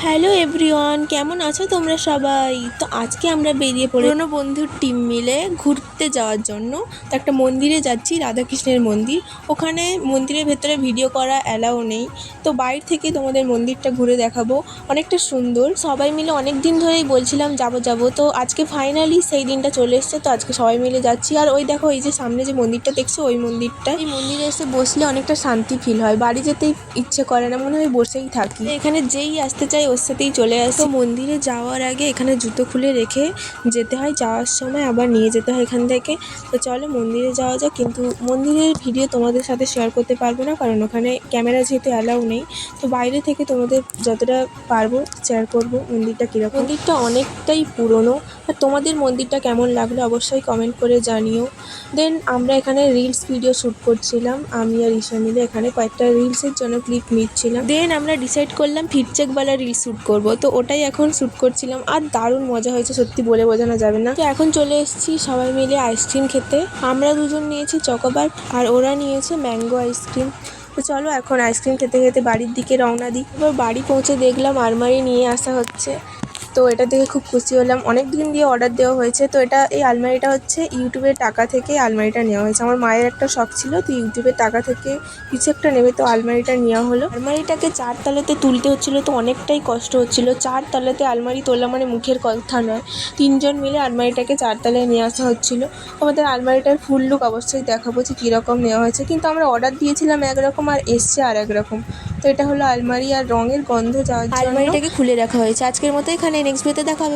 Hello everyone, কেমন আছো তোমরা সবাই? তো আজকে আমরা বেরিয়ে পড়ি পুরনো বন্ধুর টিম মিলে ঘুরতে যাওয়ার জন্য। তো একটা মন্দিরে যাচ্ছি, রাধাকৃষ্ণের মন্দির। ওখানে মন্দিরের ভেতরে ভিডিও করা অ্যালাউ নেই, তো বাইরে থেকে তোমাদের মন্দিরটা ঘুরে দেখাবো। অনেকটা সুন্দর, সবাই মিলে অনেক দিন ধরেই বলছিলাম যাবো যাবো, তো আজকে ফাইনালি সেই দিনটা চলে এসছে। তো আজকে সবাই মিলে যাচ্ছি। আর ওই দেখো, এই যে সামনে যে মন্দিরটা দেখছো, ওই মন্দিরটা, এই মন্দিরে এসে বসলে অনেকটা শান্তি ফিল হয়। বাড়ি যেতেই ইচ্ছে করে না, মনে হয় বসেই থাকি। এখানে যেই আসতে চাই ওর সাথেই চলে আসি। তো মন্দিরে যাওয়ার আগে এখানে জুতো খুলে রেখে যেতে হয়, যাওয়ার সময় আবার নিয়ে যেতে হয় এখান থেকে। তো চলো মন্দিরে যাওয়া যাক, কিন্তু মন্দিরের ভিডিও তোমাদের সাথে শেয়ার করতে পারবো না, কারণ ওখানে ক্যামেরা যেহেতু অ্যালাউ নেই। তো বাইরে থেকে তোমাদের যতটা পারবো শেয়ার করবো মন্দিরটা কীরকম। মন্দিরটা অনেকটাই পুরনো। আর তোমাদের মন্দিরটা কেমন লাগলো অবশ্যই কমেন্ট করে জানিও। দেন আমরা এখানে রিলস ভিডিও শ্যুট করছিলাম, আমি আর ঈশা মিলে এখানে কয়েকটা রিলসের জন্য ক্লিপ নিচ্ছিলাম। দেন আমরা ডিসাইড করলাম ফিডচেকওয়ালা রিলস শ্যুট করব, তো ওটাই এখন শ্যুট করছিলাম। আর দারুণ মজা হয়েছে, সত্যি বলে বোঝানো যাবে না। তো এখন চলে এসেছি সবাই মিলে আইসক্রিম খেতে। আমরা দুজন নিয়েছি চকোবার আর ওরা নিয়েছে ম্যাঙ্গো আইসক্রিম। তো চলো এখন আইসক্রিম খেতে খেতে বাড়ির দিকে রওনা দিই। এবার বাড়ি পৌঁছে দেখলাম আলমারি নিয়ে আসা হচ্ছে, তো এটা দেখে খুব খুশি হলাম। অনেক দিন দিয়ে অর্ডার দেওয়া হয়েছে। তো এই আলমারিটা হচ্ছে ইউটিউবের টাকা থেকে আলমারিটা নেওয়া হয়েছে। আমার মায়ের একটা শখ ছিল, তো ইউটিউবের টাকা থেকে কিছু একটা নেবে, তো আলমারিটা নেওয়া হলো। আলমারিটাকে 4 তলাতে তুলতে হচ্ছিলো, তো অনেকটাই কষ্ট হচ্ছিলো। 4 তলাতে আলমারি তোলা মানে মুখের কথা নয়। 3 জন মিলে আলমারিটাকে 4 তলায় নিয়ে আসা হচ্ছিলো। আমাদের আলমারিটার ফুল লুক অবশ্যই দেখাবো যে কীরকম নেওয়া হয়েছে, কিন্তু আমরা অর্ডার দিয়েছিলাম একরকম আর এসছে আর একরকম। তো এটা হলো আলমারি, আর রঙের গন্ধ যাওয়ার জন্য আলমারিটাকে খুলে রাখা হয়েছে। আজকের মতো এখানে, নেক্সট ভিডিওতে দেখা হবে।